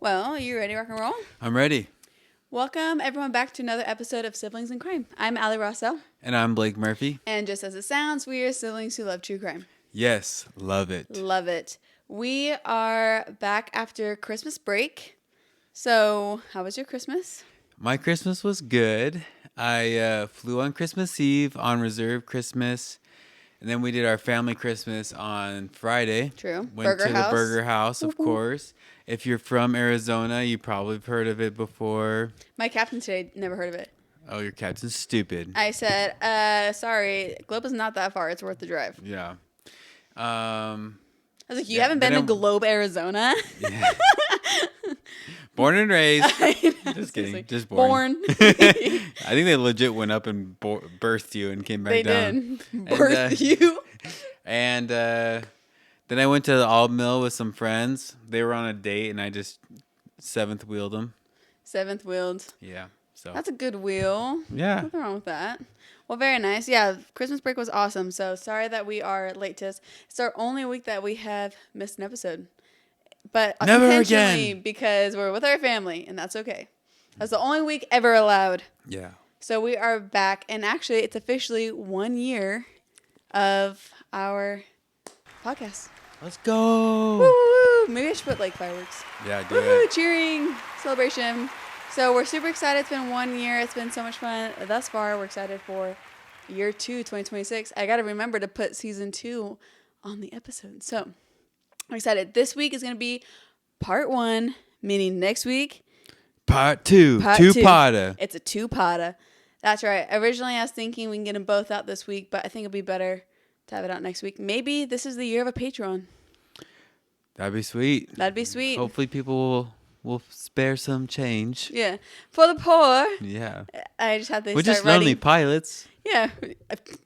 Well, are you ready to rock and roll? I'm ready. Welcome, everyone, back to another episode of Siblings in Crime. I'm Allie Rossell. And I'm Blake Murphy. And just as it sounds, we are siblings who love true crime. Yes, love it. Love it. We are back after Christmas break. So, how was your Christmas? My Christmas was good. I flew on Christmas Eve on reserve Christmas. And then we did our family Christmas on Friday. True. Went to the Burger House, of course. If you're from Arizona, you probably have heard of it before. My captain today never heard of it. Oh, your captain's stupid. I said, sorry, Globe is not that far. It's worth the drive. Yeah. I was like, you haven't been to Globe, Arizona? Yeah. Born and raised. Just kidding. Just born. I think they legit went up and birthed you and came back down. They did. Birthed you? And then I went to the All Mill with some friends. They were on a date, and I just seventh wheeled them. Seventh wheeled. Yeah. So that's a good wheel. Yeah. Nothing wrong with that. Well, very nice. Yeah, Christmas break was awesome. So sorry that we are late to this. It's our only week that we have missed an episode. But never intentionally again, because we're with our family, and that's okay. That's the only week ever allowed. Yeah. So we are back, and actually, it's officially 1 year of our podcast. Let's go. Woo! Maybe I should put like fireworks. Yeah, do Woo! it. Cheering, celebration. So we're super excited. It's been 1 year. It's been so much fun thus far. We're excited for year 2, 2026. I got to remember to put season 2 on the episode. So I'm excited. This week is going to be part 1, meaning next week. Part 2. Two-parter. It's a two-parter. That's right. Originally, I was thinking we can get them both out this week, but I think it'll be better to have it out next week. Maybe this is the year of a Patreon. That'd be sweet. That'd be sweet. Hopefully people will spare some change. Yeah. For the poor. Yeah. I just have to We're start just lonely writing. pilots. Yeah.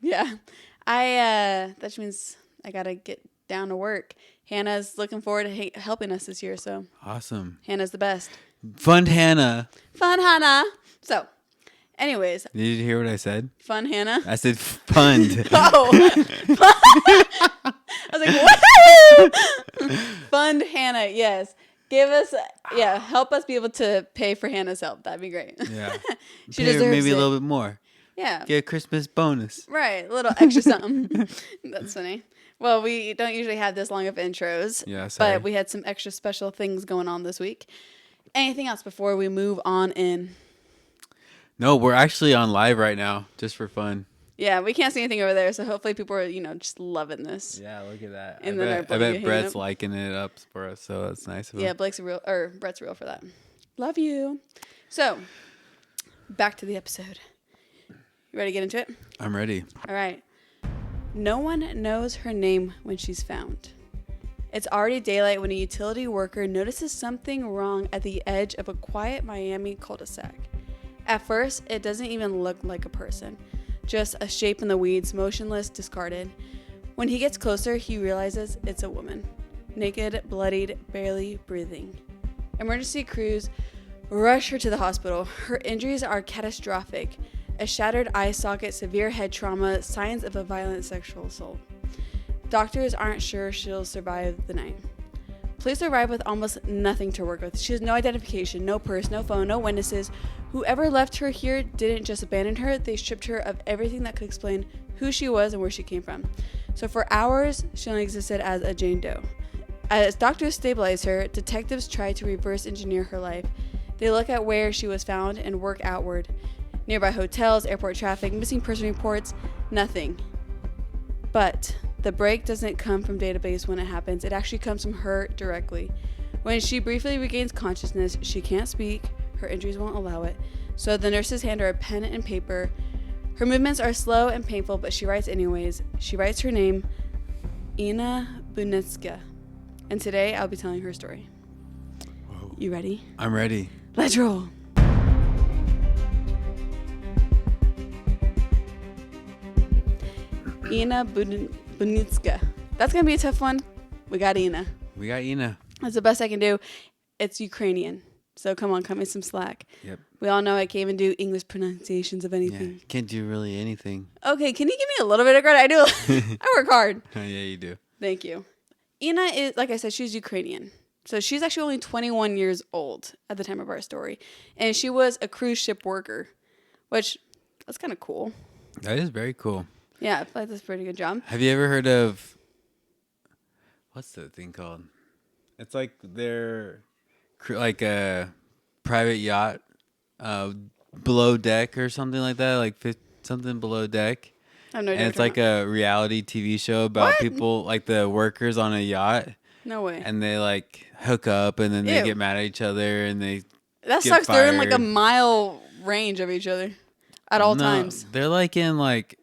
Yeah. That means I got to get down to work. Hannah's looking forward to helping us this year, so. Awesome. Hannah's the best. Fund Hannah. Fun Hannah. So, anyways. Did you hear what I said? Fun Hannah. I said fund. Oh. I was like, what? Fund Hannah, yes. Help us be able to pay for Hannah's help. That'd be great. Yeah. She deserves maybe it. a little bit more. Yeah. Get a Christmas bonus. Right. A little extra something. That's funny. Well, we don't usually have this long of intros. Yeah, sorry. But we had some extra special things going on this week. Anything else before we move on in? No, we're actually on live right now, just for fun. Yeah, we can't see anything over there, so hopefully people are, just loving this. Yeah, look at that. And I then bet Brett's liking it up for us, so that's nice of him. Yeah, Brett's real for that. Love you. So, back to the episode. You ready to get into it? I'm ready. All right. No one knows her name when she's found. It's already daylight when a utility worker notices something wrong at the edge of a quiet Miami cul-de-sac. At first, it doesn't even look like a person, just a shape in the weeds, motionless, discarded. When he gets closer, he realizes it's a woman, naked, bloodied, barely breathing. Emergency crews rush her to the hospital. Her injuries are catastrophic. A shattered eye socket, severe head trauma, signs of a violent sexual assault. Doctors aren't sure she'll survive the night. Police arrive with almost nothing to work with. She has no identification, no purse, no phone, no witnesses. Whoever left her here didn't just abandon her, they stripped her of everything that could explain who she was and where she came from. So for hours, she only existed as a Jane Doe. As doctors stabilize her, detectives try to reverse engineer her life. They look at where she was found and work outward. Nearby hotels, airport traffic, missing person reports, nothing. But the break doesn't come from database when it happens. It actually comes from her directly. When she briefly regains consciousness, she can't speak. Her injuries won't allow it. So the nurses hand her a pen and paper. Her movements are slow and painful, but she writes anyways. She writes her name, Inna Budnystka. And today I'll be telling her story. Whoa. You ready? I'm ready. Let's roll. Inna Budnystka. That's going to be a tough one. We got Inna. That's the best I can do. It's Ukrainian. So come on, cut me some slack. Yep. We all know I can't even do English pronunciations of anything. Yeah, can't do really anything. Okay, can you give me a little bit of credit? I do. I work hard. Yeah, you do. Thank you. Inna is, like I said, she's Ukrainian. So she's actually only 21 years old at the time of our story. And she was a cruise ship worker, which that's kind of cool. That is very cool. Yeah, I feel like that's a pretty good job. Have you ever heard of, what's the thing called? It's like they're like a private yacht below deck or something like that, like something below deck. I have no idea. And it's like a reality TV show about people, like the workers on a yacht. No way. And they like hook up and then they get mad at each other and they That sucks. Fired. They're in like a mile range of each other at all times. They're like in like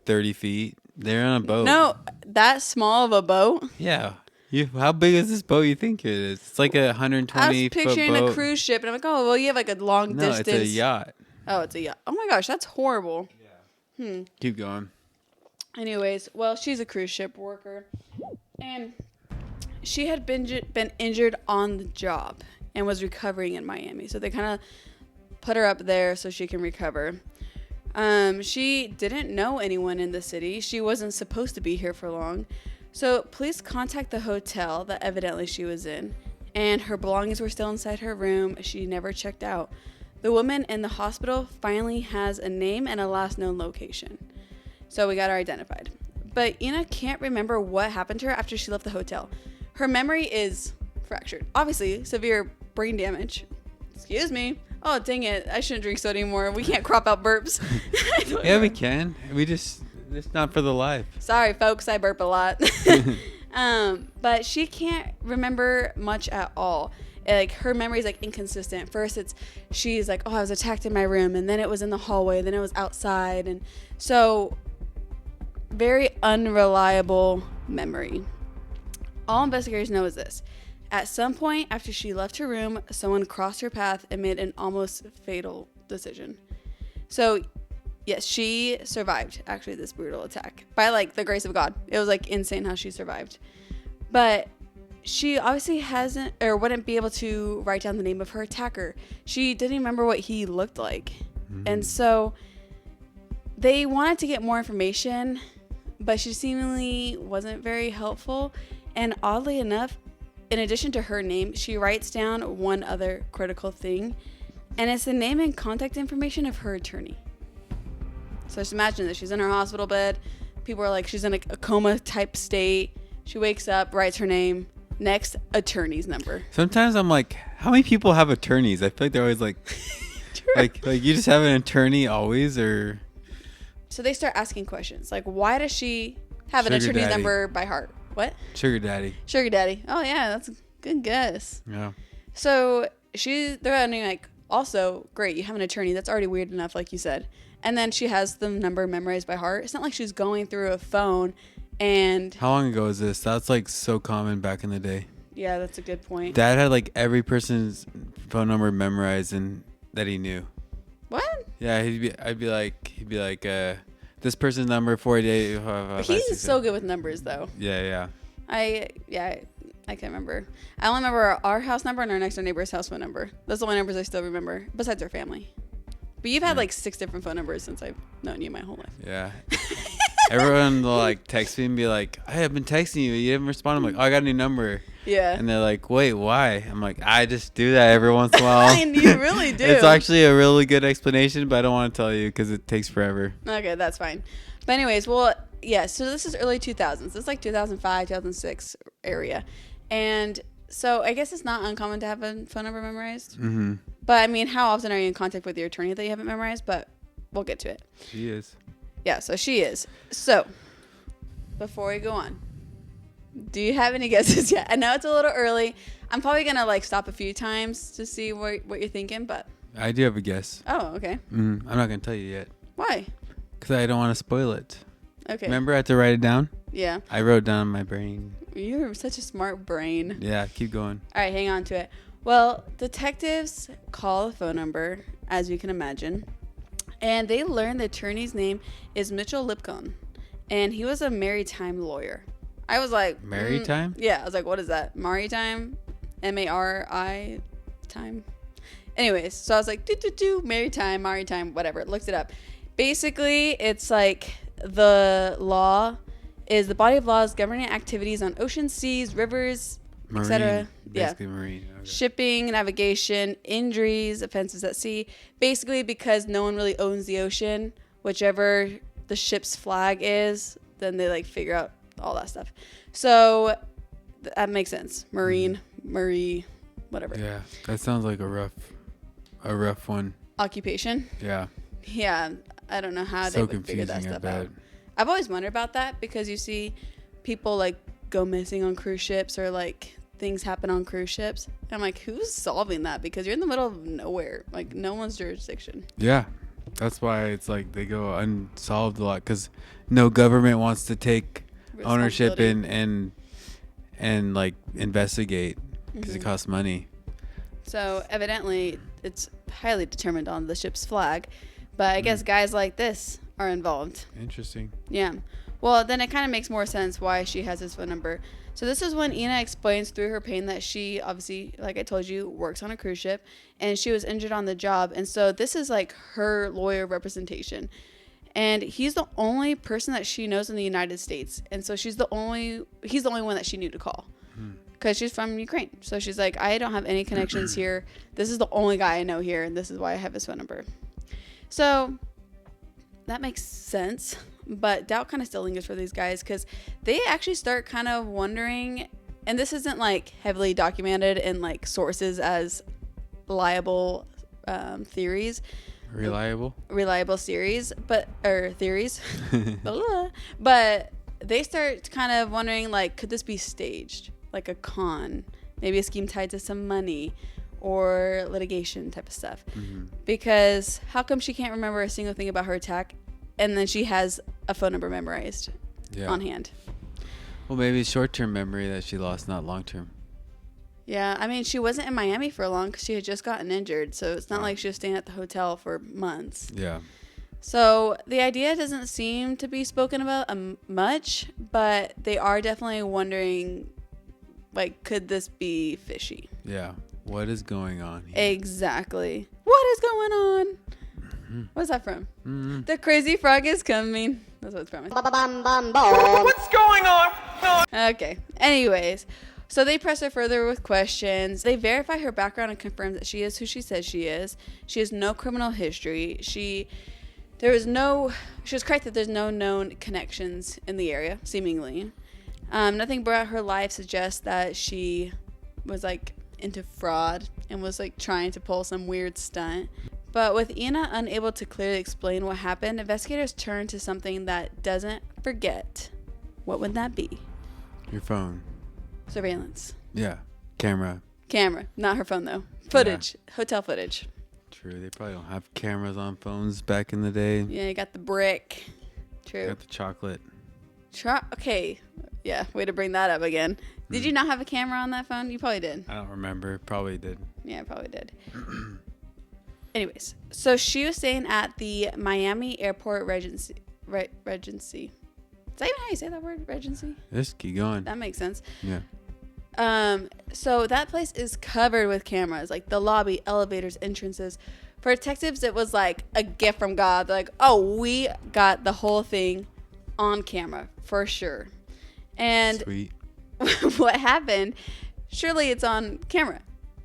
30 feet. They're on a boat. No, that small of a boat? Yeah. How big is this boat you think it is? It's like a 120 foot boat. I was picturing a cruise ship, and I'm like, oh, well, you have like a long distance. No, it's a yacht. Oh, it's a yacht. Oh my gosh, that's horrible. Yeah. Keep going. Anyways, well, she's a cruise ship worker, and she had been injured on the job and was recovering in Miami. So they kind of put her up there so she can recover. She didn't know anyone in the city. She wasn't supposed to be here for long. So police contact the hotel that evidently she was in, and her belongings were still inside her room. She never checked out. The woman in the hospital finally has a name and a last known location. So we got her identified. But Inna can't remember what happened to her after she left the hotel. Her memory is fractured. Obviously, severe brain damage. Excuse me. Oh, dang it. I shouldn't drink soda anymore. We can't crop out burps. Yeah, we can. It's not for the life. Sorry, folks. I burp a lot. But she can't remember much at all. Like, her memory is like inconsistent. First, she's like, oh, I was attacked in my room, and then it was in the hallway, then it was outside, and so very unreliable memory. All investigators know is this: at some point after she left her room, someone crossed her path and made an almost fatal decision. So yes, she survived actually this brutal attack by like the grace of God. It was like insane how she survived. But she obviously hasn't or wouldn't be able to write down the name of her attacker. She didn't remember what he looked like. And so they wanted to get more information, but she seemingly wasn't very helpful. And oddly enough, in addition to her name, she writes down one other critical thing, and it's the name and contact information of her attorney. So just imagine that she's in her hospital bed. People are like, she's in a coma type state. She wakes up, writes her name, next attorney's number. Sometimes I'm like, how many people have attorneys? I feel like they're always like, like you just have an attorney always, or. So they start asking questions like, why does she have an attorney's number by heart? What? Sugar daddy. Sugar daddy. Oh yeah, that's a good guess. Yeah. So they're ending like, also great, you have an attorney. That's already weird enough, like you said. And then she has the number memorized by heart. It's not like she's going through a phone and. How long ago is this? That's like so common back in the day. Yeah, that's a good point. Dad had like every person's phone number memorized and that he knew. What? Yeah, he'd be like, this person's number 48. He's so good with numbers, though. Yeah. I can't remember. I only remember our house number and our next door neighbor's house phone number. Those are the only numbers I still remember, besides our family. But you've had like 6 different phone numbers since I've known you my whole life. Yeah. Everyone will like text me and be like, hey, I've been texting you. You didn't respond. I'm like, oh, I got a new number. Yeah. And they're like, wait, why? I'm like, I just do that every once in a while. And you really do. It's actually a really good explanation, but I don't want to tell you because it takes forever. Okay, that's fine. But anyways, well, yeah, so this is early 2000s. This is like 2005, 2006 area. And so I guess it's not uncommon to have a phone number memorized. Mm-hmm. But I mean, how often are you in contact with your attorney that you haven't memorized? But we'll get to it. She is. Yeah, so she is. So before we go on, do you have any guesses yet? I know it's a little early. I'm probably going to like stop a few times to see what you're thinking, but. I do have a guess. Oh, okay. I'm not going to tell you yet. Why? Because I don't want to spoil it. Okay. Remember I had to write it down? Yeah. I wrote down in my brain. You're such a smart brain. Yeah, keep going. All right, hang on to it. Well, detectives call the phone number, as you can imagine, and they learn the attorney's name is Mitchell Lipcon, and he was a maritime lawyer. I was like... Maritime? Yeah, I was like, what is that? Maritime? M-A-R-I time? Anyways, so I was like, maritime, whatever. Looked it up. Basically, it's like the body of laws governing activities on ocean, seas, rivers, etc. Yeah. Basically marine. Okay. Shipping, navigation, injuries, offenses at sea. Basically, because no one really owns the ocean, whichever the ship's flag is, then they like figure out all that stuff. So that makes sense. Marine, whatever. Yeah, that sounds like a rough one. Occupation. Yeah. Yeah, I don't know how they would figure that stuff out. I've always wondered about that because you see people like go missing on cruise ships or like things happen on cruise ships. And I'm like, who's solving that? Because you're in the middle of nowhere, like no one's jurisdiction. Yeah, that's why it's like they go unsolved a lot because no government wants to take ownership and like investigate because it costs money. So evidently it's highly determined on the ship's flag, but I guess guys like this are involved. Interesting. Yeah. Well, then it kind of makes more sense why she has his phone number. So this is when Inna explains through her pain that she obviously, like I told you, works on a cruise ship and she was injured on the job. And so this is like her lawyer representation. And he's the only person that she knows in the United States. And so he's the only one that she knew to call because she's from Ukraine. So she's like, I don't have any connections here. This is the only guy I know here. And this is why I have his phone number. So that makes sense. But doubt kind of still lingers for these guys because they actually start kind of wondering, and this isn't like heavily documented in like sources as reliable theories. Reliable series, theories. But they start kind of wondering, like, could this be staged? Like a con, maybe a scheme tied to some money or litigation type of stuff. Because how come she can't remember a single thing about her attack? And then she has a phone number memorized on hand. Well, maybe short-term memory that she lost, not long-term. Yeah, I mean, she wasn't in Miami for long because she had just gotten injured. So it's not like she was staying at the hotel for months. Yeah. So the idea doesn't seem to be spoken about much, but they are definitely wondering, like, could this be fishy? Yeah. What is going on here? Exactly. What is going on? What's that from? The crazy frog is coming. That's what it's from. What's going on? Okay. Anyways, so they press her further with questions. They verify her background and confirm that she is who she says she is. She has no criminal history. She was correct that there's no known connections in the area, seemingly. Nothing about her life suggests that she was like into fraud and was like trying to pull some weird stunt. But with Inna unable to clearly explain what happened, investigators turn to something that doesn't forget. What would that be? Your phone. Surveillance. Yeah. Camera. Not her phone, though. Footage. Yeah. Hotel footage. True. They probably don't have cameras on phones back in the day. Yeah, you got the brick. True. You got the chocolate. Okay. Yeah, way to bring that up again. Did you not have a camera on that phone? You probably did. I don't remember. Probably did. Yeah, probably did. Anyways, so she was staying at the Miami Airport Regency. Regency. Is that even how you say that word? Regency? Just keep going. That makes sense. Yeah. So that place is covered with cameras, like the lobby, elevators, entrances. For detectives, it was like a gift from God. They're like, oh, we got the whole thing on camera for sure. And sweet. What happened? Surely it's on camera.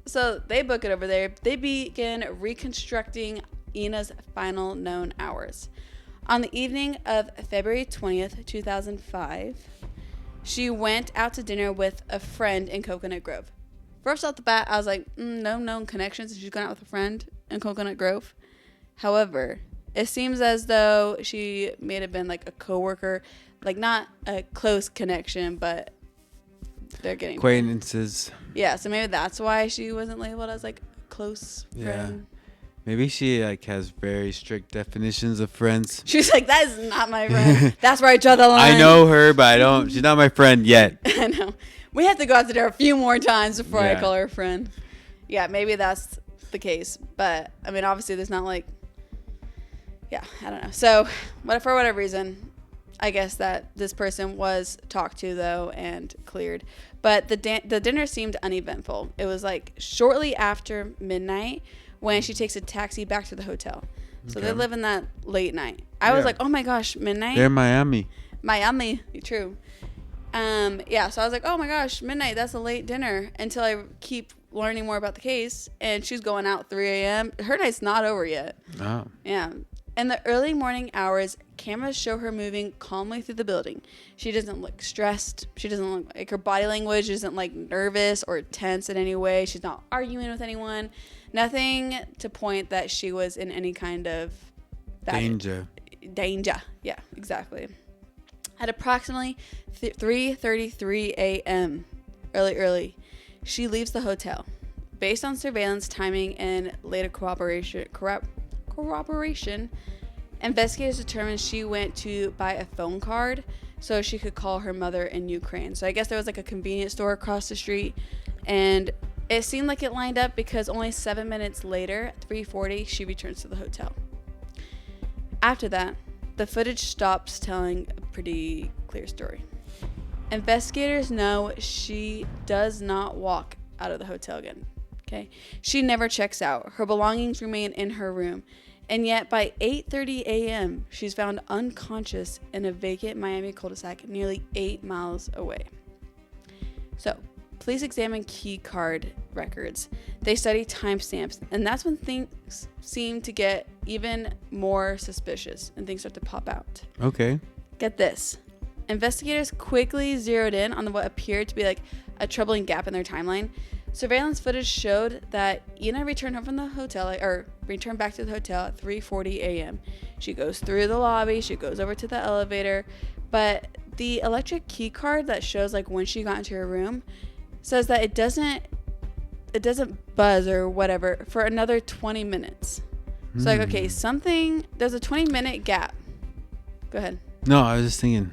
So they book it over there. They begin reconstructing Inna's final known hours. On the evening of February 20th, 2005, she went out to dinner with a friend in Coconut Grove. First off the bat, I was like, no known connections, and she's going out with a friend in Coconut Grove. However, it seems as though she may have been like a coworker, like not a close connection, but they're getting acquaintances. Yeah, so maybe that's why she wasn't labeled as like a close friend. Maybe she like has very strict definitions of friends. She's like, that is not my friend. That's where I draw the line. I know her, but I don't. She's not my friend yet. I know. We have to go out to dinner a few more times before I call her a friend. Yeah, maybe that's the case. But I mean, obviously, there's not like, I don't know. So, for whatever reason, I guess that this person was talked to though and cleared. But the dinner seemed uneventful. It was like shortly after midnight when she takes a taxi back to the hotel. So they live in that late night. I was like, oh my gosh, midnight? They're in Miami. Miami, true. Yeah, so I was like, oh my gosh, midnight, that's a late dinner, until I keep learning more about the case, and she's going out 3 a.m. Her night's not over yet. Oh. Yeah. In the early morning hours, cameras show her moving calmly through the building. She doesn't look stressed. She doesn't look like, her body language isn't like nervous or tense in any way. She's not arguing with anyone. Nothing to point that she was in any kind of Danger. Yeah, exactly. At approximately 3:33 a.m., early, she leaves the hotel. Based on surveillance timing and later corroboration, investigators determined she went to buy a phone card so she could call her mother in Ukraine. So I guess there was like a convenience store across the street, and it seemed like it lined up because only 7 minutes later, at 3:40, she returns to the hotel. After that, the footage stops telling a pretty clear story. Investigators know she does not walk out of the hotel again. Okay? She never checks out. Her belongings remain in her room. And yet by 8:30 a.m., she's found unconscious in a vacant Miami cul-de-sac nearly 8 miles away. So, police examine key card records. They study timestamps, and that's when things seem to get even more suspicious and things start to pop out. Okay. Get this. Investigators quickly zeroed in on what appeared to be like a troubling gap in their timeline. Surveillance footage showed that Inna returned home from the hotel, or returned back to the hotel at 3:40 a.m. She goes through the lobby, she goes over to the elevator, but the electric key card that shows like when she got into her room says that it doesn't buzz or whatever for another 20 minutes. So like, okay, there's a 20-minute gap. Go ahead. No, I was just thinking.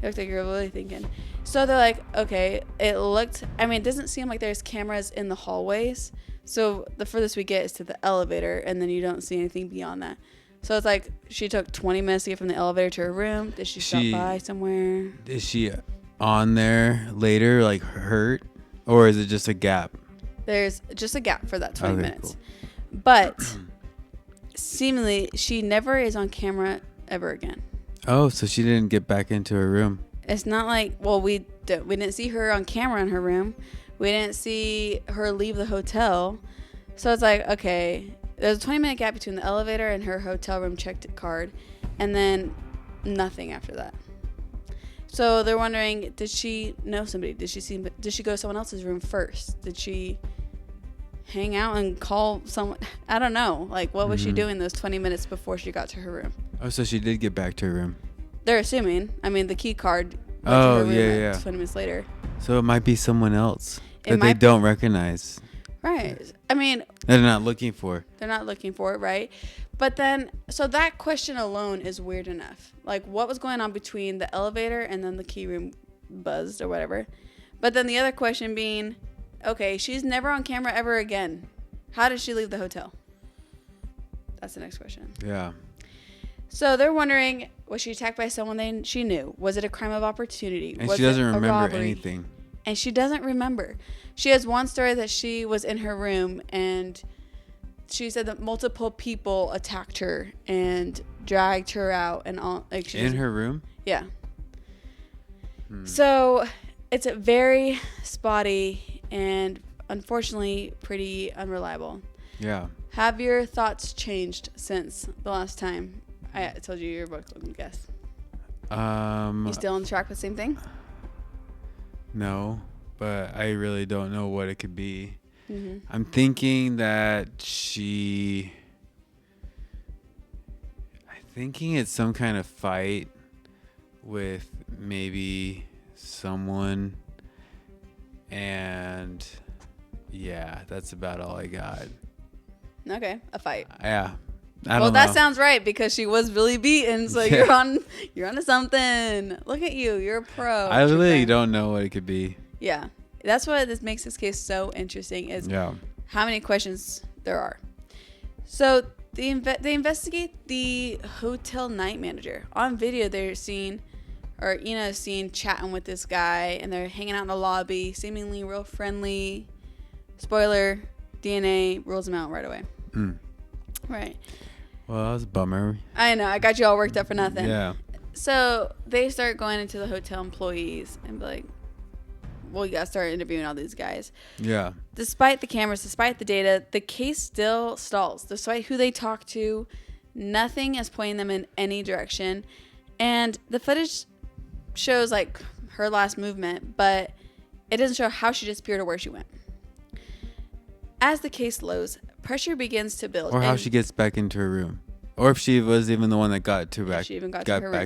You look like you're really thinking. So they're like, okay, it doesn't seem like there's cameras in the hallways. So the furthest we get is to the elevator, and then you don't see anything beyond that. So it's like she took 20 minutes to get from the elevator to her room. Did she stop by somewhere? Is she on there later, like hurt? Or is it just a gap? There's just a gap for that 20 minutes. Cool. But seemingly, she never is on camera ever again. Oh, so she didn't get back into her room. It's not like, well, we didn't see her on camera in her room. We didn't see her leave the hotel. So it's like, okay, there's a 20-minute gap between the elevator and her hotel room checked card, and then nothing after that. So they're wondering, did she know somebody? Did she go to someone else's room first? Did she hang out and call someone? I don't know. Like, what was she doing those 20 minutes before she got to her room? Oh, so she did get back to her room. They're assuming. I mean, the key card went to Oh, her room yeah. 20 minutes later. So it might be someone else It that they might- don't recognize. Right. I mean, They're not looking for. they're not looking for it, right? But then, so that question alone is weird enough. Like, what was going on between the elevator and then the key room buzzed or whatever? But then the other question being, okay, she's never on camera ever again. How did she leave the hotel? That's the next question. Yeah. So they're wondering, was she attacked by someone she knew? Was it a crime of opportunity? And Was she doesn't it a remember robbery? anything. And she doesn't remember. She has one story that she was in her room and she said that multiple people attacked her and dragged her out and all. Like In her room? Yeah. So it's a very spotty and unfortunately pretty unreliable. Yeah. Have your thoughts changed since the last time I told you your book? Let me guess. You still on track with the same thing? No, but I really don't know what it could be. Mm-hmm. I'm thinking that it's some kind of fight with maybe someone, and yeah, that's about all I got. Okay, a fight. Yeah. I don't Well, know. that sounds right because she was really beaten. So Yeah. you're onto something. Look at you. You're a pro. I True really crime. don't know what it could be. Yeah. That's what this makes this case so interesting is how many questions there are. So they investigate the hotel night manager. On video, they're seen, or Inna is seen chatting with this guy, and they're hanging out in the lobby, seemingly real friendly. Spoiler, DNA rules them out right away. Right. Well, that was a bummer. I know. I got you all worked up for nothing. Yeah. So they start going into the hotel employees and be like, well, you got to start interviewing all these guys. Yeah. Despite the cameras, despite the data, the case still stalls. Despite who they talk to, nothing is pointing them in any direction. And the footage shows like her last movement, but it doesn't show how she disappeared or where she went. As the case slows, pressure begins to build. Or how she gets back into her room. Or if she was even the one that got back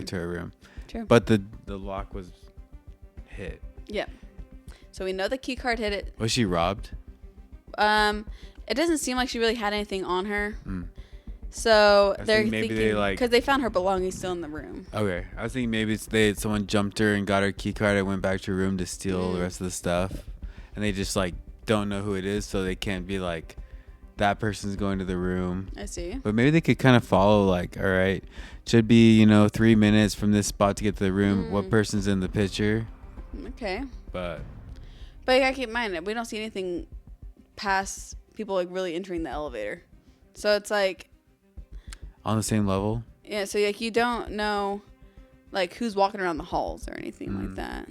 to her room. True. But the lock was hit. Yeah. So we know the key card hit it. Was she robbed? It doesn't seem like she really had anything on her. So they're thinking because they found her belongings still in the room. Okay, I was thinking maybe someone jumped her and got her key card and went back to her room to steal the rest of the stuff, and they just like don't know who it is, so they can't be like that person's going to the room. I see. But maybe they could kind of follow like, all right, should be 3 minutes from this spot to get to the room. What person's in the picture? Okay. But you gotta keep in mind that we don't see anything past people like really entering the elevator, so it's like. On the same level? Yeah, so like you don't know like who's walking around the halls or anything like that.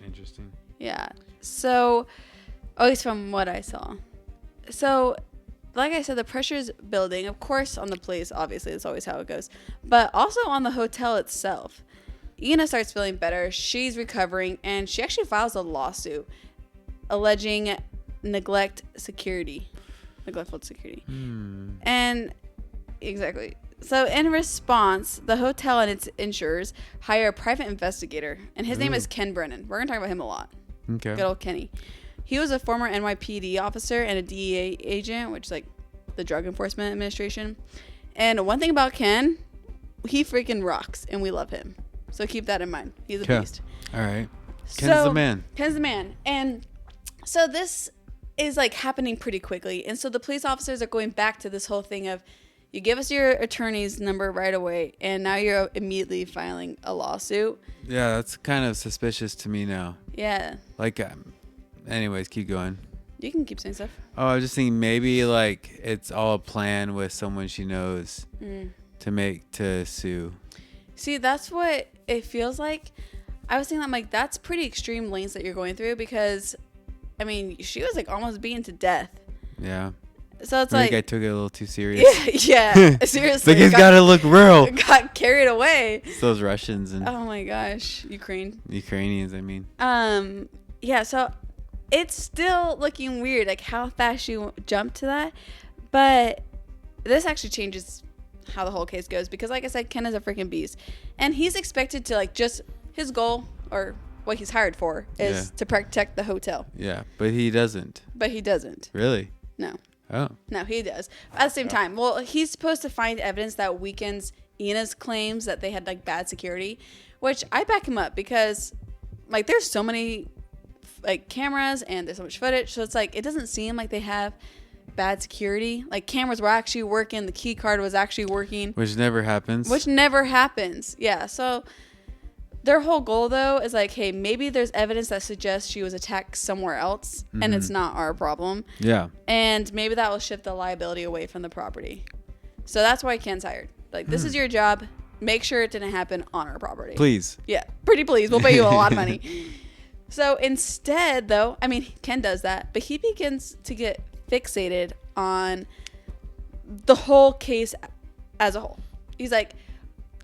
Interesting. Yeah. So at least from what I saw. So like I said, the pressure is building, of course, on the police, obviously, that's always how it goes. But also on the hotel itself. Inna starts feeling better, she's recovering, and she actually files a lawsuit alleging neglectful security. And exactly. So in response, the hotel and its insurers hire a private investigator, and his name is Ken Brennan. We're going to talk about him a lot. Okay. Good old Kenny. He was a former NYPD officer and a DEA agent, which is like the Drug Enforcement Administration. And one thing about Ken, he freaking rocks, and we love him. So keep that in mind. He's a beast. All right. Ken's the man. Ken's the man. And so this is like happening pretty quickly. And so the police officers are going back to this whole thing of, you give us your attorney's number right away, and now you're immediately filing a lawsuit. Yeah, that's kind of suspicious to me now. Yeah. Like, anyways, keep going. You can keep saying stuff. Oh, I was just thinking maybe like it's all a plan with someone she knows to sue. See, that's what it feels like. I was thinking, I'm like, that's pretty extreme lengths that you're going through because, I mean, she was like almost beaten to death. Yeah. So it's I like think I took it a little too serious. Yeah, seriously. Like it's gotta look real. Got carried away. It's those Russians and oh my gosh, Ukrainians. I mean. Yeah. So it's still looking weird, like how fast she jumped to that. But this actually changes how the whole case goes because, like I said, Ken is a freaking beast, and he's expected to like just his goal or what he's hired for is to protect the hotel. Yeah, but he doesn't. Really? No. Oh. No, he does. At the same time, well, he's supposed to find evidence that weakens Inna's claims that they had like bad security, which I back him up because like there's so many like cameras and there's so much footage, so it's like it doesn't seem like they have bad security. Like cameras were actually working, the key card was actually working, which never happens. Yeah, so their whole goal though is like, hey, maybe there's evidence that suggests she was attacked somewhere else and it's not our problem. Yeah. And maybe that will shift the liability away from the property. So that's why Ken's hired. Like, this is your job. Make sure it didn't happen on our property. Please. Yeah, pretty please. We'll pay you a lot of money. So instead, though, I mean, Ken does that, but he begins to get fixated on the whole case as a whole. He's like,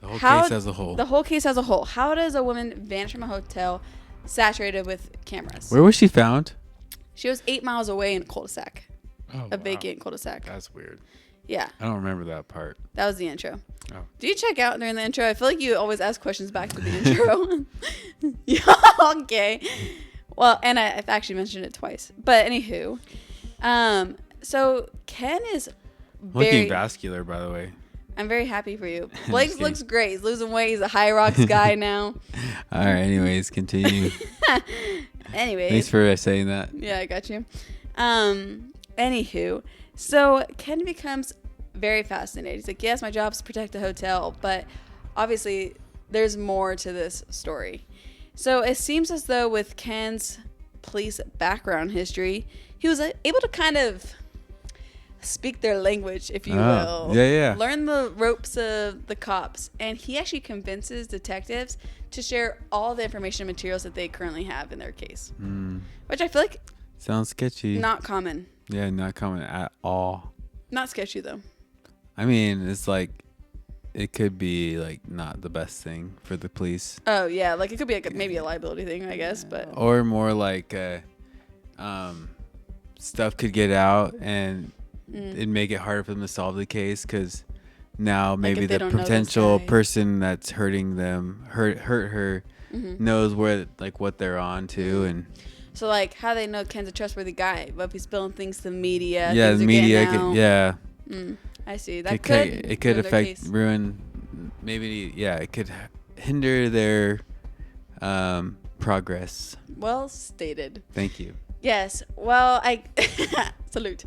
the whole case as a whole. The whole case as a whole. How does a woman vanish from a hotel saturated with cameras? Where was she found? She was 8 miles away in a cul-de-sac. Oh, a vacant cul-de-sac. That's weird. Yeah. I don't remember that part. That was the intro. Oh. Do you check out during the intro? I feel like you always ask questions back to the intro. Yeah, okay. Well, and I've actually mentioned it twice. But anywho. So Ken is looking vascular, by the way. I'm very happy for you. Blake looks great. He's losing weight. He's a High Rocks guy now. All right. Anyways, continue. Anyways. Thanks for saying that. Yeah, I got you. Anywho. So Ken becomes very fascinated. He's like, yes, my job is to protect the hotel, but obviously there's more to this story. So it seems as though with Ken's police background history, he was able to kind of speak their language, if you will. Yeah. Learn the ropes of the cops. And he actually convinces detectives to share all the information and materials that they currently have in their case. Which I feel like sounds sketchy. not common. Yeah, not common at all. Not sketchy, though. I mean, it's like, it could be like not the best thing for the police. Oh, yeah. Like it could be like maybe a liability thing, I guess. But or more like stuff could get out and it'd make it harder for them to solve the case because now maybe if they the don't know this potential guy. person that's hurting them hurt her knows where like what they're on to. And so like how they know Ken's a trustworthy guy? But if he's spilling things to the media, yeah, things the are media getting out. I see. That it could could ruin their affect case. ruin maybe it could hinder their progress. Well stated. Thank you. Yes. Well, I salute.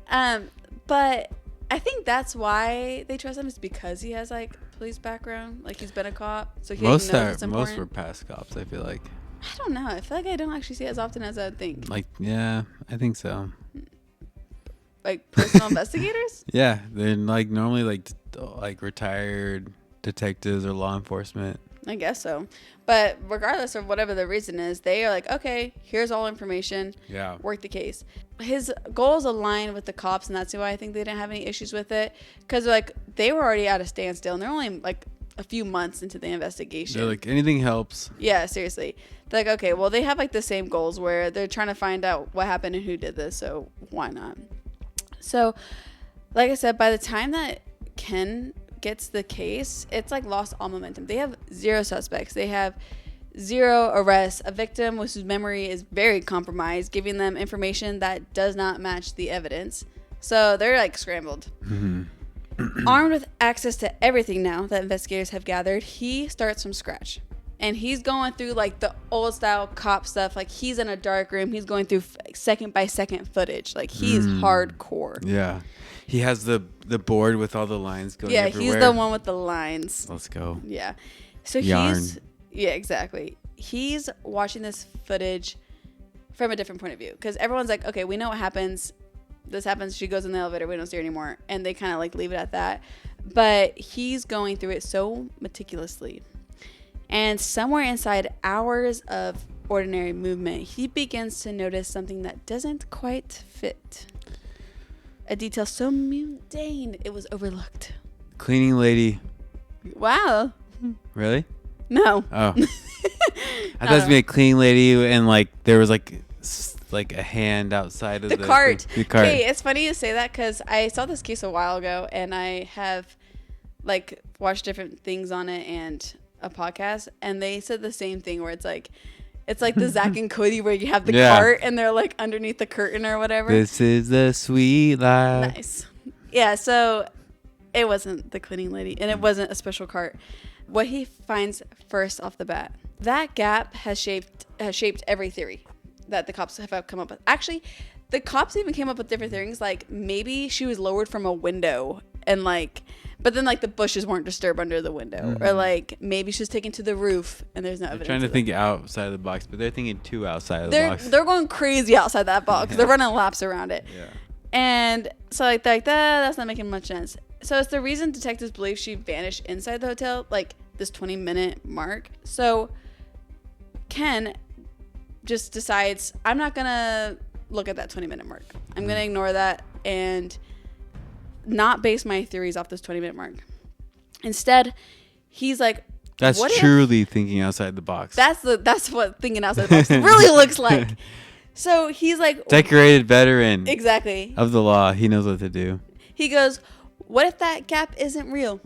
But I think that's why they trust him is because he has like police background, like he's been a cop, so he knows it's important. Most were past cops. I feel like. I don't know. I feel like I don't actually see it as often as I would think. Like yeah, I think so. Like personal investigators. Yeah, they're like normally like retired detectives or law enforcement. I guess so. But regardless of whatever the reason is, they are like, okay, here's all information. Yeah. Work the case. His goals align with the cops, and that's why I think they didn't have any issues with it. Because, like, they were already at a standstill, and they're only, like, a few months into the investigation. They're like, anything helps. Yeah, seriously. They're like, okay, well, they have, like, the same goals where they're trying to find out what happened and who did this, so why not? So, like I said, by the time that Ken gets the case, it's like lost all momentum. They have 0 suspects. They have 0 arrests, a victim whose memory is very compromised, giving them information that does not match the evidence. So they're like scrambled. Armed with access to everything now that investigators have gathered, he starts from scratch. And he's going through like the old style cop stuff. Like he's in a dark room. He's going through second by second footage. Like he's hardcore. Yeah. He has the board with all the lines going everywhere. He's the one with the lines. Let's go. Yeah. So Yarn. exactly. He's watching this footage from a different point of view. Because everyone's like, okay, we know what happens. This happens. She goes in the elevator. We don't see her anymore. And they kind of like leave it at that. But he's going through it so meticulously. And somewhere inside hours of ordinary movement, he begins to notice something that doesn't quite fit. A detail so mundane it was overlooked. Cleaning lady. Wow. Really? No. Oh. I thought it was be a cleaning lady and like there was like a hand outside of the cart. The cart. Hey, it's funny you say that because I saw this case a while ago and I have like watched different things on it and a podcast, and they said the same thing where it's like the Zach and Cody where you have the cart and they're like underneath the curtain or whatever. This is the sweet life. Nice. Yeah, so it wasn't the cleaning lady and it wasn't a special cart. What he finds first off the bat, that gap has shaped every theory that the cops have come up with. Actually, the cops even came up with different things, like maybe she was lowered from a window and like, but then like the bushes weren't disturbed under the window, or like maybe she was taken to the roof and there's no evidence. They're trying to think outside of the box, but they're thinking too outside of the box. They're going crazy outside that box. They're running laps around it. Yeah. And so like that's not making much sense. So it's the reason detectives believe she vanished inside the hotel, like this 20-minute mark. So Ken just decides, I'm not gonna look at that 20-minute mark. I'm gonna ignore that and not base my theories off this 20-minute mark. Instead, he's like, that's truly thinking outside the box. That's what thinking outside the box really looks like. So he's like, decorated veteran. Exactly. Of the law. He knows what to do. He goes, what if that gap isn't real?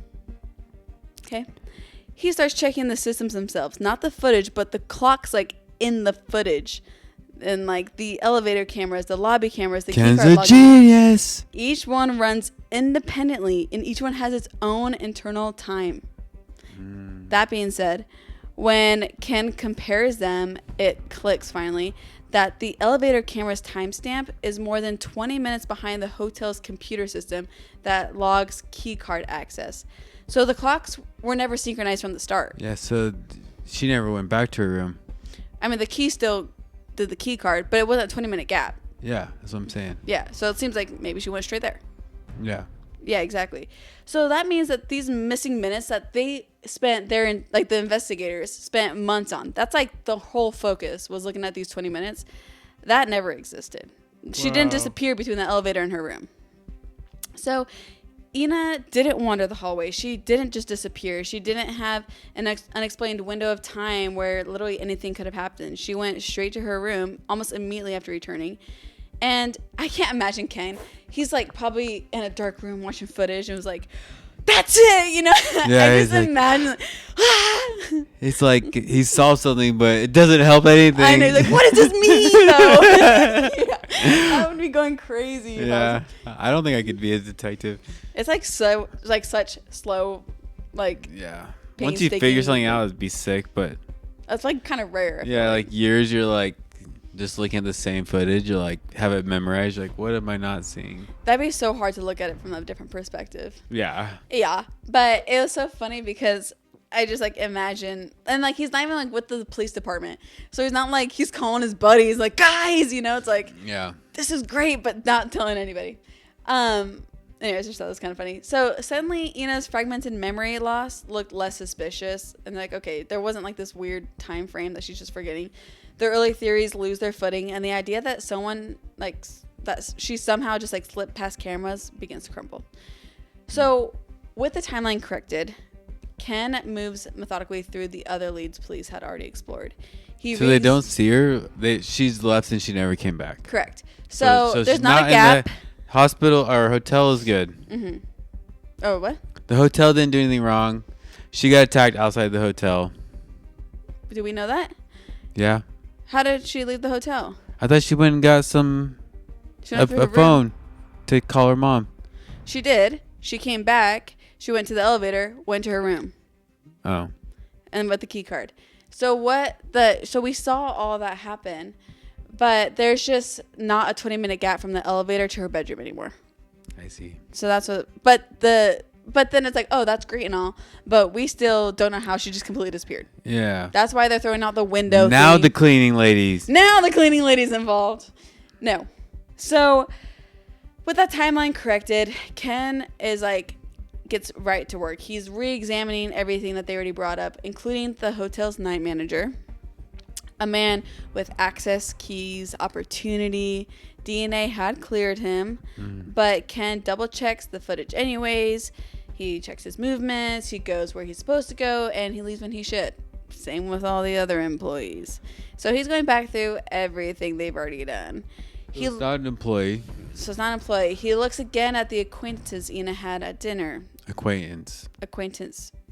Okay. He starts checking the systems themselves, not the footage, but the clocks like in the footage. And like the elevator cameras, the lobby cameras, the Ken's key a card genius. Each one runs independently and each one has its own internal time. That being said, when Ken compares them, it clicks finally that the elevator camera's timestamp is more than 20 minutes behind the hotel's computer system that logs key card access. So the clocks were never synchronized from the start. Yeah, so she never went back to her room. I mean, the key still did the key card, but it wasn't a 20-minute gap. Yeah, that's what I'm saying. Yeah, so it seems like maybe she went straight there. Yeah. Yeah, exactly. So that means that these missing minutes that they spent there in, like, the investigators spent months on. That's like the whole focus was looking at these 20 minutes. That never existed. She didn't disappear between the elevator and her room. So Inna didn't wander the hallway. She didn't just disappear. She didn't have an unexplained window of time where literally anything could have happened. She went straight to her room almost immediately after returning. And I can't imagine Ken. He's like probably in a dark room watching footage and was like, that's it, you know? Yeah, I just like, imagine. It's like he saw something, but it doesn't help anything. I know. He's like, what does this mean, though? Yeah, I would be going crazy. Yeah, I don't think I could be a detective. It's like so, like such slow, like. Yeah. Once you figure something out, it'd be sick, but. That's like kind of rare. Yeah, like years you're like just looking at the same footage, you're like have it memorized. You're like, what am I not seeing? That'd be so hard to look at it from a different perspective. Yeah. Yeah, but it was so funny because I just like imagine, and like he's not even like with the police department, so he's not like he's calling his buddies like, guys, you know, it's like, yeah, this is great, but not telling anybody. Anyways, I just thought it was kind of funny. So suddenly Inna's fragmented memory loss looked less suspicious, and like, okay, there wasn't like this weird time frame that she's just forgetting. The early theories lose their footing, and the idea that someone like that she somehow just like slipped past cameras begins to crumble. So with the timeline corrected, Ken moves methodically through the other leads police had already explored. They don't see her. She's left and she never came back. Correct. So there's she's not a gap. Hospital or hotel is good. Mm-hmm. Oh, what? The hotel didn't do anything wrong. She got attacked outside the hotel. Do we know that? Yeah. How did she leave the hotel? I thought she went and got a phone to call her mom. She did. She came back. She went to the elevator, went to her room. Oh. And with the key card. So we saw all that happen, but there's just not a 20-minute gap from the elevator to her bedroom anymore. I see. So that's what, but then it's like, oh, that's great and all, but we still don't know how she just completely disappeared. Yeah. That's why they're throwing out the window Now thing. the cleaning ladies. Now the cleaning ladies involved. No. So with that timeline corrected, Ken is like, gets right to work. He's re-examining everything that they already brought up, including the hotel's night manager, a man with access, keys, opportunity. DNA had cleared him, but Ken double checks the footage anyways. He checks his movements, he goes where he's supposed to go, and he leaves when he should. Same with all the other employees. So he's going back through everything they've already done. He's not an employee. So it's not an employee. He looks again at the acquaintances Inna had at dinner. Acquaintance.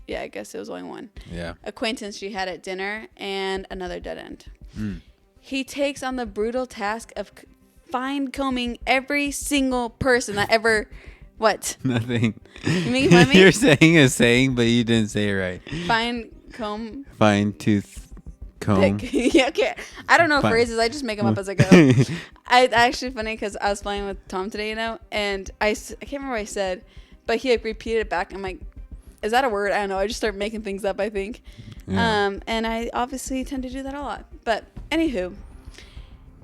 Yeah, I guess it was only one. Yeah. Acquaintance she had at dinner and another dead end. He takes on the brutal task of fine combing every single person that ever... What? Nothing. You making fun of me? You're saying a saying, but you didn't say it right. Fine comb. Fine tooth comb. Yeah, okay. I don't know phrases. I just make them up as I go. Actually funny because I was playing with Tom today, you know, and I can't remember what I said, but he like repeated it back. I'm like, is that a word? I don't know. I just start making things up, I think. Yeah. And I obviously tend to do that a lot. But anywho,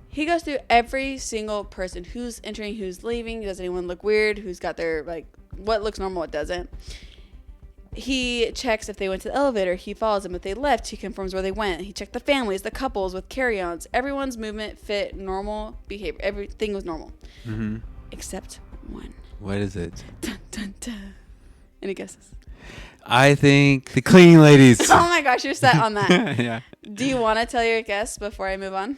he goes through every single person, who's entering, who's leaving. Does anyone look weird? Who's got their, like, what looks normal, what doesn't. He checks if they went to the elevator. He follows them. If they left, he confirms where they went. He checked the families, the couples with carry-ons. Everyone's movement fit normal behavior. Everything was normal. Mm-hmm. Except one. What is it? Dun, dun, dun. Any guesses? I think the cleaning ladies. Oh my gosh, you're set on that. Yeah. Do you want to tell your guess before I move on?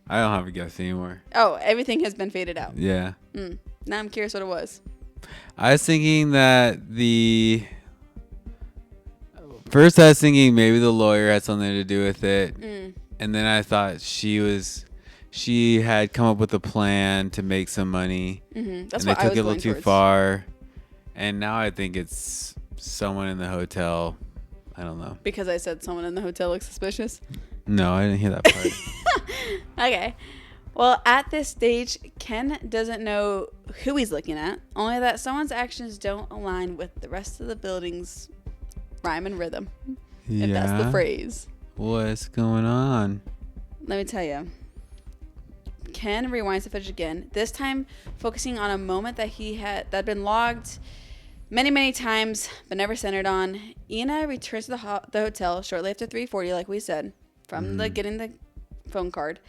I don't have a guess anymore. Oh, everything has been faded out. Yeah. Now I'm curious what it was. I was thinking that First I was thinking maybe the lawyer had something to do with it. And then I thought she had come up with a plan to make some money. That's and what they I took was it a going little too towards. far. And now I think it's someone in the hotel. I don't know. Because I said someone in the hotel looks suspicious? No, I didn't hear that part. Okay. Well, at this stage, Ken doesn't know who he's looking at, only that someone's actions don't align with the rest of the building's rhyme and rhythm. If that's the phrase. What's going on? Let me tell you. Ken rewinds the footage again, this time focusing on a moment that had been logged many times, but never centered on. Inna returns to the hotel shortly after 3:40, like we said, from getting the phone card.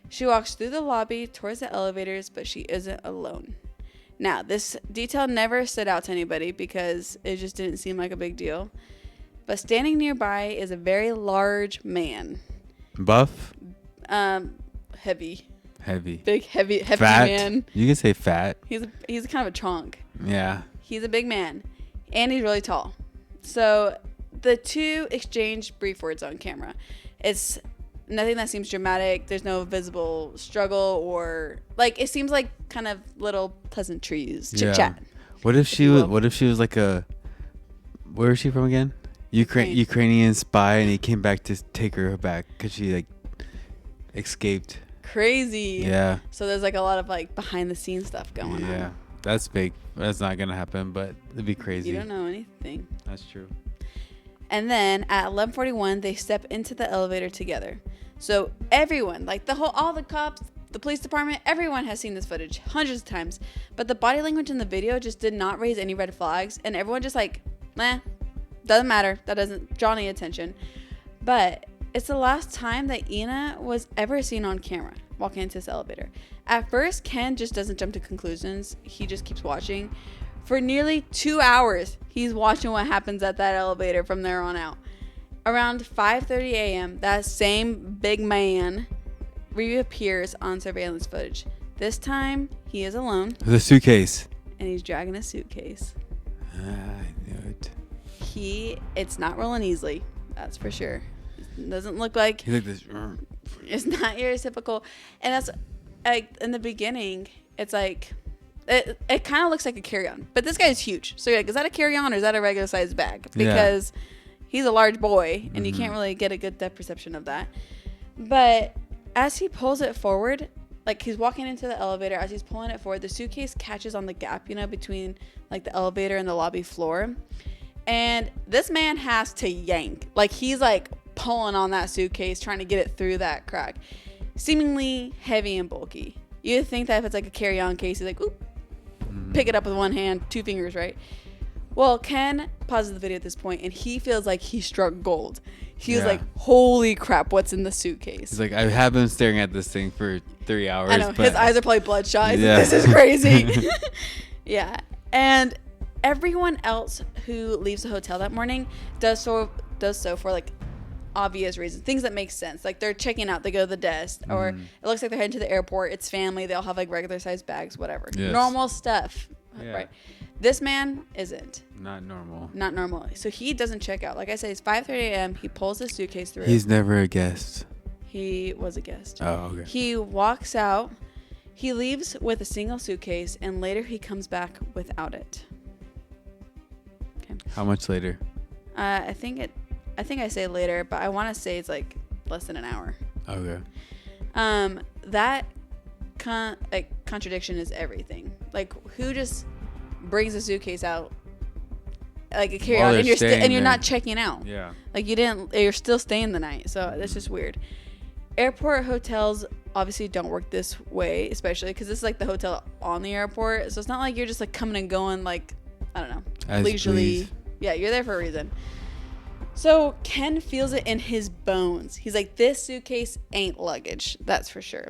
She walks through the lobby towards the elevators, but she isn't alone. Now, this detail never stood out to anybody because it just didn't seem like a big deal. But standing nearby is a very large man. Buff? Heavy. Big, heavy fat. Man. You can say fat. He's kind of a chonk. Yeah. He's a big man. And he's really tall. So the two exchange brief words on camera. It's nothing that seems dramatic. There's no visible struggle or like it seems like kind of little pleasantries, chit chat. What if she was like a, where is she from again? Ukrainian spy, and he came back to take her back because she like escaped. Crazy. Yeah. So there's like a lot of like behind the scenes stuff going on. Yeah, that's big. That's not gonna happen, but it'd be crazy. You don't know anything. That's true. And then at 11:41, they step into the elevator together. So everyone, like all the cops, the police department, everyone has seen this footage hundreds of times. But the body language in the video just did not raise any red flags. And everyone just like, doesn't matter. That doesn't draw any attention. But it's the last time that Inna was ever seen on camera walking into this elevator. At first, Ken just doesn't jump to conclusions. He just keeps watching. For nearly 2 hours, he's watching what happens at that elevator from there on out. Around 5:30 a.m., that same big man reappears on surveillance footage. This time, he is alone. With a suitcase. And he's dragging a suitcase. I knew it. It's not rolling easily. That's for sure. It doesn't look like... He's like this. It's not your typical... And that's... Like, in the beginning, it's like... It kind of looks like a carry-on. But this guy's huge. So you're like, is that a carry-on or is that a regular sized bag? Because he's a large boy and you can't really get a good depth perception of that. But as he pulls it forward, like he's walking into the elevator, as he's pulling it forward, the suitcase catches on the gap, between like the elevator and the lobby floor. And this man has to yank. Like he's like pulling on that suitcase, trying to get it through that crack. Seemingly heavy and bulky. You'd think that if it's like a carry-on case, he's like, oop, pick it up with one hand, 2 fingers, right? Well, Ken pauses the video at this point, and he feels like he struck gold. He was like, holy crap, what's in the suitcase? He's like, I have been staring at this thing for 3 hours. I know, his eyes are probably bloodshot. He's like, this is crazy. Yeah. And everyone else who leaves the hotel that morning does so for like obvious reasons, things that make sense. Like they're checking out, they go to the desk, or it looks like they're heading to the airport. It's family, they all have like regular sized bags, whatever. Yes. Normal stuff. Yeah. Right. This man isn't. Not normal. So he doesn't check out. Like I said, it's 5:30 a.m. He pulls his suitcase through. He's never a guest. He was a guest. Oh, okay. He walks out. He leaves with a single suitcase, and later he comes back without it. Okay. How much later? I think I say later, but I want to say it's like less than an hour. Okay. That contradiction is everything. Like, who just brings a suitcase out like a carry-on and you're not checking out? Yeah. Like you're still staying the night. So that's just weird. Airport hotels obviously don't work this way, especially because this is like the hotel on the airport. So it's not like you're just like coming and going like, I don't know, leisurely. Yeah, you're there for a reason. So Ken feels it in his bones. He's like, this suitcase ain't luggage. That's for sure.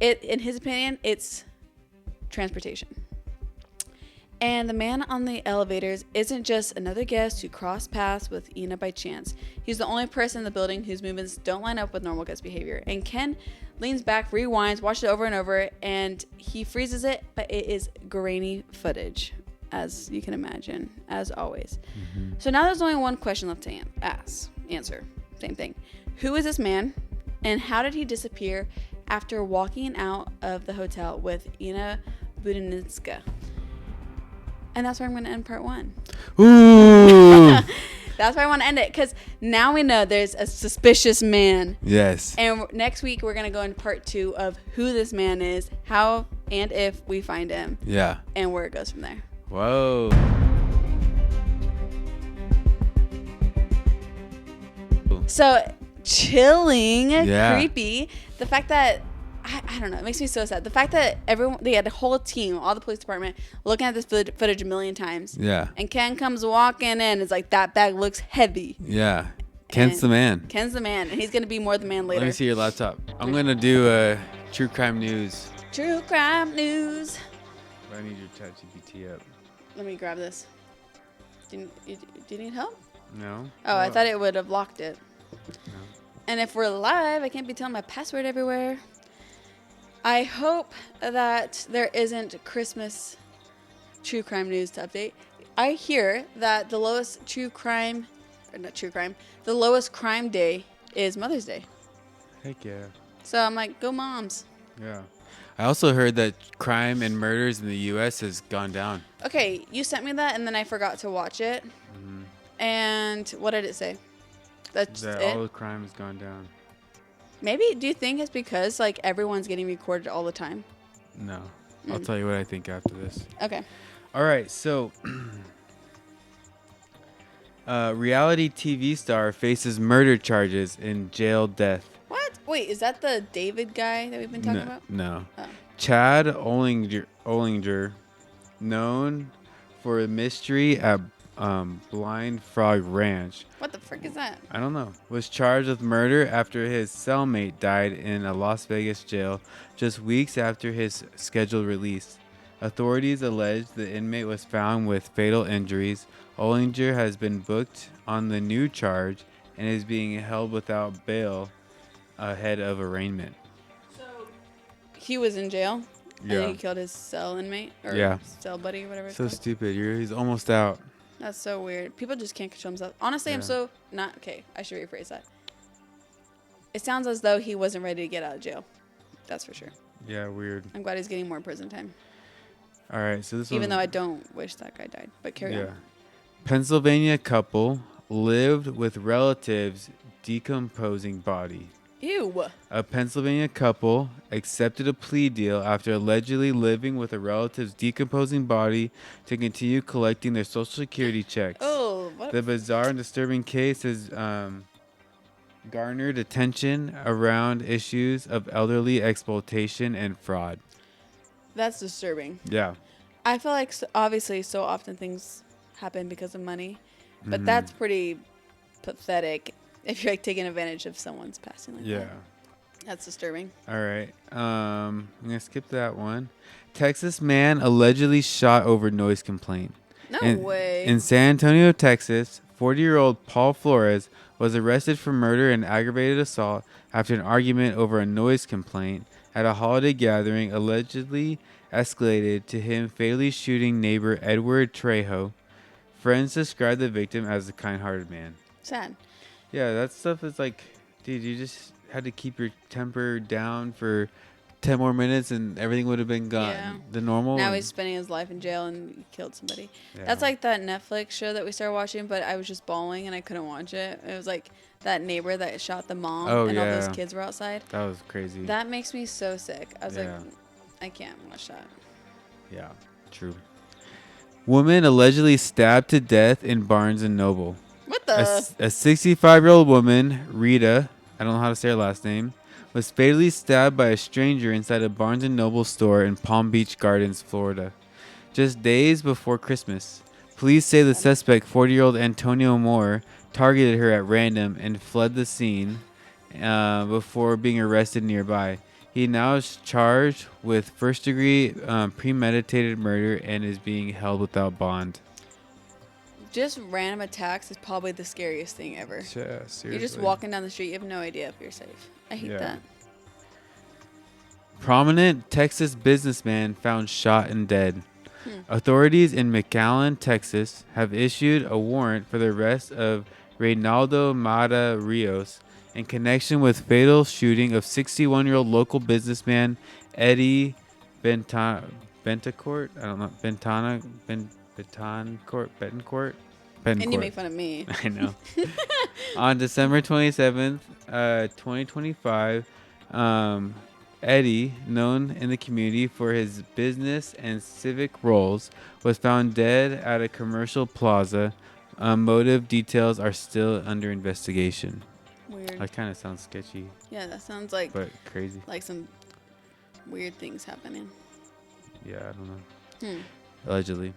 In his opinion, it's transportation. And the man on the elevators isn't just another guest who crossed paths with Inna by chance. He's the only person in the building whose movements don't line up with normal guest behavior. And Ken leans back, rewinds, watches it over and over, and he freezes it, but it is grainy footage, as you can imagine, as always. Mm-hmm. So now there's only one question left to answer. Same thing. Who is this man, and how did he disappear after walking out of the hotel with Inna Budnystka? And that's where I'm going to end part 1. Ooh. That's where I want to end it, because now we know there's a suspicious man. Yes. And next week we're going to go into part 2 of who this man is, how and if we find him. Yeah. And where it goes from there. Whoa. So chilling, creepy. The fact that I don't know. It makes me so sad. The fact that they had a whole team, all the police department, looking at this footage a million times. Yeah. And Ken comes walking in. It's like, that bag looks heavy. Yeah. Ken's the man. Ken's the man. And he's going to be more the man later. Let me see your laptop. I'm going to do true crime news. True crime news. I need your ChatGPT up. Let me grab this. Do you need help? No. Oh, I thought it would have locked it. No. And if we're live, I can't be telling my password everywhere. I hope that there isn't Christmas true crime news to update. I hear that the lowest the lowest crime day is Mother's Day. Heck yeah. So I'm like, go moms. Yeah. I also heard that crime and murders in the U.S. has gone down. Okay, you sent me that, and then I forgot to watch it. Mm-hmm. And what did it say? That's that it? all the crime has gone down. Maybe, do you think it's because, like, everyone's getting recorded all the time? No. I'll tell you what I think after this. Okay. All right, so reality TV star faces murder charges in jail death. What? Wait, is that the David guy that we've been talking about? No. Oh. Chad Ollinger, known for a mystery at Blind Frog Ranch. What the frick is that? I don't know. Was charged with murder after his cellmate died in a Las Vegas jail just weeks after his scheduled release. Authorities allege the inmate was found with fatal injuries. Ollinger has been booked on the new charge and is being held without bail ahead of arraignment. So he was in jail? Yeah. And then he killed his cell inmate? Or cell buddy or whatever it's So called? stupid. He's almost out. That's so weird. People just can't control themselves. Honestly, I'm so not... Okay, I should rephrase that. It sounds as though he wasn't ready to get out of jail. That's for sure. Yeah, weird. I'm glad he's getting more prison time. All right, so this Even though I don't wish that guy died. But carry on. Pennsylvania couple lived with relatives' decomposing body. Ew. A Pennsylvania couple accepted a plea deal after allegedly living with a relative's decomposing body to continue collecting their Social Security checks. Oh, what? The bizarre and disturbing case has garnered attention around issues of elderly exploitation and fraud. That's disturbing. Yeah. I feel like obviously so often things happen because of money, but that's pretty pathetic if you're like taking advantage of someone's passing like that. That's disturbing. All right. I'm going to skip that one. Texas man allegedly shot over noise complaint. No way. In San Antonio, Texas, 40-year-old Paul Flores was arrested for murder and aggravated assault after an argument over a noise complaint at a holiday gathering allegedly escalated to him fatally shooting neighbor Edward Trejo. Friends described the victim as a kind-hearted man. Sad. Yeah, that stuff is like, dude, you just had to keep your temper down for 10 more minutes and everything would have been gone. Yeah. The normal. Now he's spending his life in jail and he killed somebody. Yeah. That's like that Netflix show that we started watching, but I was just bawling and I couldn't watch it. It was like that neighbor that shot the mom and all those kids were outside. That was crazy. That makes me so sick. I was like, I can't watch that. Yeah, true. Woman allegedly stabbed to death in Barnes & Noble. What the? A 65-year-old woman, Rita, I don't know how to say her last name, was fatally stabbed by a stranger inside a Barnes & Noble store in Palm Beach Gardens, Florida, just days before Christmas. Police say the suspect, 40-year-old Antonio Moore, targeted her at random and fled the scene before being arrested nearby. He now is charged with first-degree premeditated murder and is being held without bond. Just random attacks is probably the scariest thing ever. Yeah, seriously. You're just walking down the street. You have no idea if you're safe. I hate that. Prominent Texas businessman found shot and dead. Authorities in McAllen, Texas, have issued a warrant for the arrest of Reynaldo Mata Rios in connection with fatal shooting of 61-year-old local businessman Eddie Betancourt. I don't know. Betancourt. And you make fun of me. I know. On December 27th, 2025, Eddie, known in the community for his business and civic roles, was found dead at a commercial plaza. Motive details are still under investigation. Weird. That kind of sounds sketchy. Yeah, that sounds like but crazy. Like some weird things happening. Yeah, I don't know. Allegedly.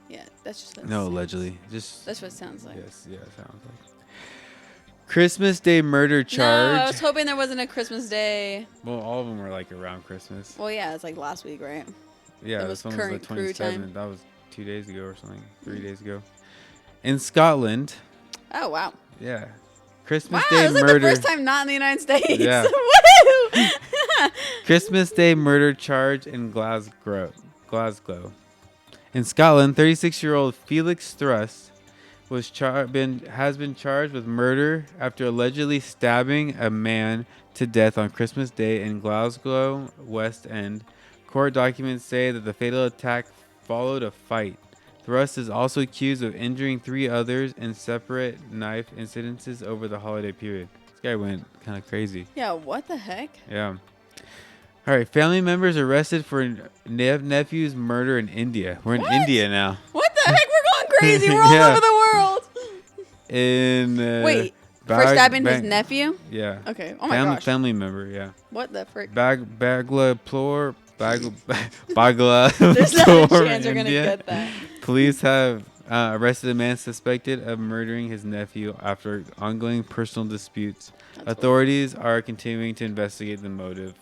Yeah, that's just what it No, sounds. allegedly. Just That's what it sounds like. yes, yeah, it sounds like. Christmas Day murder charge. No, I was hoping there wasn't a Christmas Day. Well, all of them were like around Christmas. Well, yeah, it's like last week, right? Yeah, It was this one was current the crew time. 27th. That was 2 days ago or something. 3 days ago. In Scotland, Oh, wow. yeah. Christmas Wow, Day it was like murder. the first time not in the United States. Yeah. Woo! Christmas Day murder charge in Glasgow. In Scotland, 36-year-old Felix Thrust has been charged with murder after allegedly stabbing a man to death on Christmas Day in Glasgow West End. Court documents say that the fatal attack followed a fight. Thrust is also accused of injuring 3 others in separate knife incidences over the holiday period. This guy went kind of crazy. Yeah, what the heck? Yeah. All right. Family members arrested for nephew's murder in India. We're in What? India now. What the heck? We're going crazy. We're all Yeah. over the world. In Wait, for stabbing his nephew? Yeah. Okay. Oh my gosh. Family member. Yeah. What the frick? Bagla There's not a Plor, chance you're going to India. get that. Police have arrested a man suspected of murdering his nephew after ongoing personal disputes. That's Authorities are continuing to investigate the motive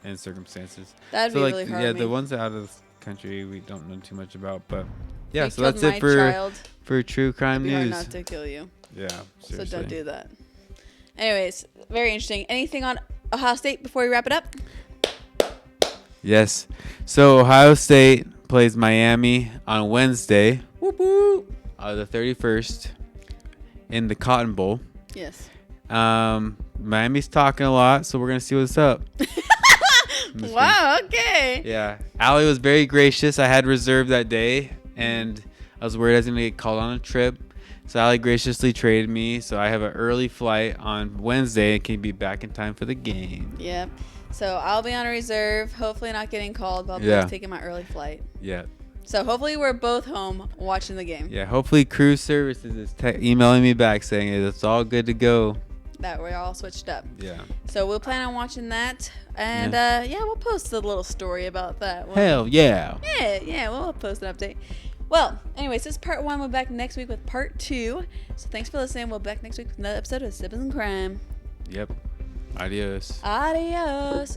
and circumstances. That'd So be like really hard. yeah, the ones out of the country we don't know too much about, but yeah. You So killed that's my it for child. true crime It'd be hard news. not to kill you. Yeah, seriously. So don't do that. Anyways, very interesting. Anything on Ohio State before we wrap it up? Yes. So Ohio State plays Miami on Wednesday, Whoop whoop. the 31st, in the Cotton Bowl. Yes. Miami's talking a lot, so we're gonna see what's up. Wow. Okay. Yeah, Allie was very gracious. I had reserved that day, and I was worried I was gonna get called on a trip. So Allie graciously traded me, so I have an early flight on Wednesday and can be back in time for the game. Yep. So I'll be on a reserve. Hopefully not getting called, but I'll be Yeah. taking my early flight. Yeah, So hopefully we're both home watching the game. yeah. Hopefully, cruise services is emailing me back saying it's all good to go. That we're all switched up. Yeah. So we'll plan on watching that, and we'll post a little story about that. Hell yeah. Yeah, we'll post an update. Well, anyways, this is part 1. We'll be back next week with part 2. So thanks for listening. We'll be back next week with another episode of Sippers and Crime. Yep. Adios. Adios.